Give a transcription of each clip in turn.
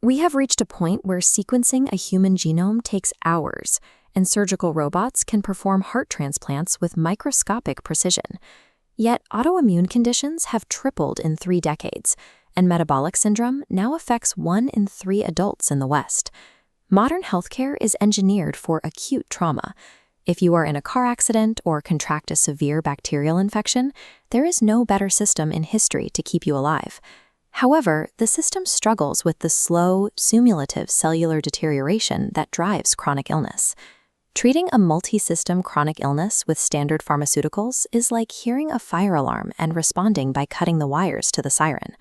We have reached a point where sequencing a human genome takes hours, and surgical robots can perform heart transplants with microscopic precision. Yet autoimmune conditions have tripled in 3 decades, and metabolic syndrome now affects 1 in 3 adults in the West. Modern healthcare is engineered for acute trauma. If you are in a car accident or contract a severe bacterial infection, there is no better system in history to keep you alive. However, the system struggles with the slow, cumulative cellular deterioration that drives chronic illness. Treating a multi-system chronic illness with standard pharmaceuticals is like hearing a fire alarm and responding by cutting the wires to the siren.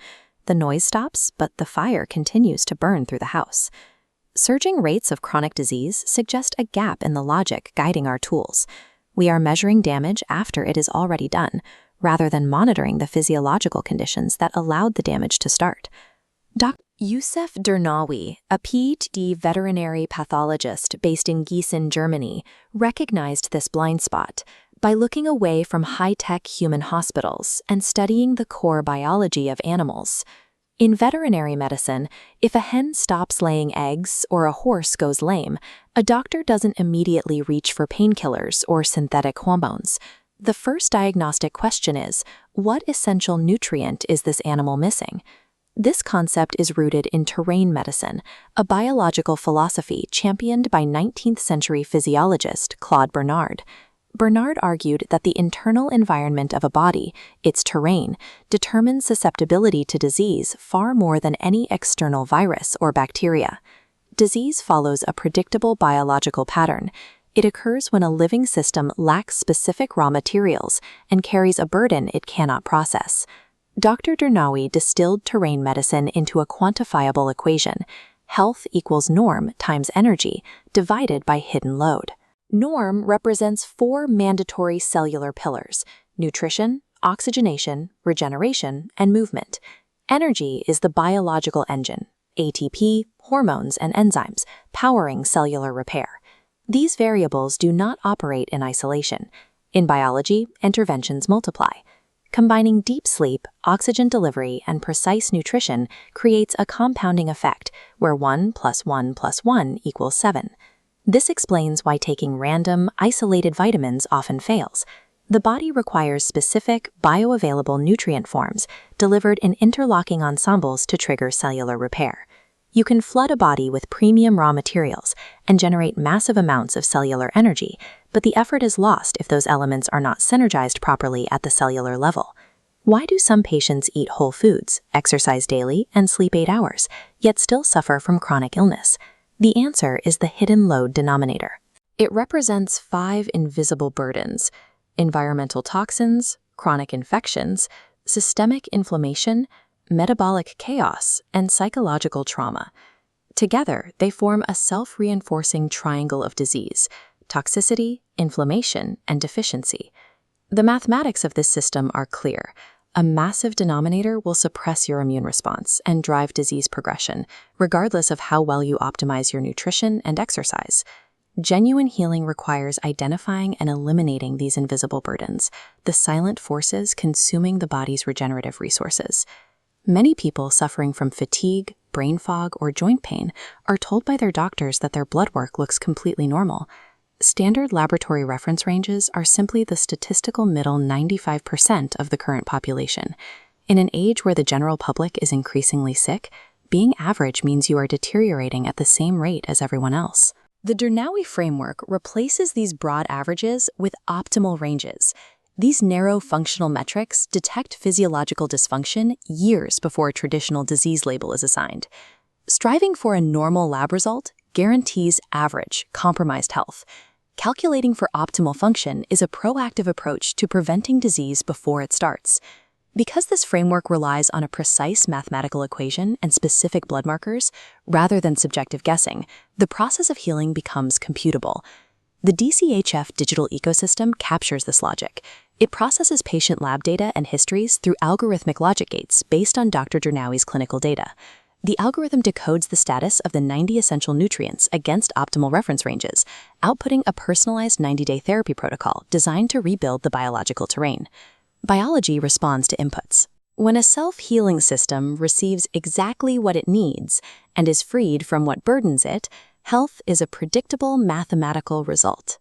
The noise stops, but the fire continues to burn through the house. Surging rates of chronic disease suggest a gap in the logic guiding our tools. We are measuring damage after it is already done, rather than monitoring the physiological conditions that allowed the damage to start. Dr. Yousef Al-Darnawy, a PhD veterinary pathologist based in Gießen, Germany, recognized this blind spot by looking away from high-tech human hospitals and studying the core biology of animals. In veterinary medicine, if a hen stops laying eggs or a horse goes lame, a doctor doesn't immediately reach for painkillers or synthetic hormones. The first diagnostic question is, what essential nutrient is this animal missing? This concept is rooted in terrain medicine, a biological philosophy championed by 19th-century physiologist Claude Bernard. Bernard argued that the internal environment of a body, its terrain, determines susceptibility to disease far more than any external virus or bacteria. Disease follows a predictable biological pattern. It occurs when a living system lacks specific raw materials and carries a burden it cannot process. Dr. Darnawy distilled terrain medicine into a quantifiable equation: health equals norm times energy divided by hidden load. Norm represents 4 mandatory cellular pillars: nutrition, oxygenation, regeneration, and movement. Energy is the biological engine: ATP, hormones, and enzymes, powering cellular repair. These variables do not operate in isolation. In biology, interventions multiply. Combining deep sleep, oxygen delivery, and precise nutrition creates a compounding effect where 1 + 1 + 1 = 7. This explains why taking random, isolated vitamins often fails. The body requires specific, bioavailable nutrient forms delivered in interlocking ensembles to trigger cellular repair. You can flood a body with premium raw materials and generate massive amounts of cellular energy, but the effort is lost if those elements are not synergized properly at the cellular level. Why do some patients eat whole foods, exercise daily, and sleep 8 hours, yet still suffer from chronic illness? The answer is the hidden load denominator. It represents 5 invisible burdens: environmental toxins, chronic infections, systemic inflammation, metabolic chaos, and psychological trauma. Together, they form a self-reinforcing triangle of disease: toxicity, inflammation, and deficiency. The mathematics of this system are clear. A massive denominator will suppress your immune response and drive disease progression, regardless of how well you optimize your nutrition and exercise. Genuine healing requires identifying and eliminating these invisible burdens, the silent forces consuming the body's regenerative resources. Many people suffering from fatigue, brain fog, or joint pain are told by their doctors that their blood work looks completely normal. Standard laboratory reference ranges are simply the statistical middle 95% of the current population. In an age where the general public is increasingly sick, being average means you are deteriorating at the same rate as everyone else. The Darnawy framework replaces these broad averages with optimal ranges. These narrow functional metrics detect physiological dysfunction years before a traditional disease label is assigned. Striving for a normal lab result guarantees average, compromised health. Calculating for optimal function is a proactive approach to preventing disease before it starts. Because this framework relies on a precise mathematical equation and specific blood markers, rather than subjective guessing, the process of healing becomes computable. The DCHF digital ecosystem captures this logic. It processes patient lab data and histories through algorithmic logic gates based on Dr. Darnawy's clinical data. The algorithm decodes the status of the 90 essential nutrients against optimal reference ranges, outputting a personalized 90-day therapy protocol designed to rebuild the biological terrain. Biology responds to inputs. When a self-healing system receives exactly what it needs and is freed from what burdens it, health is a predictable mathematical result.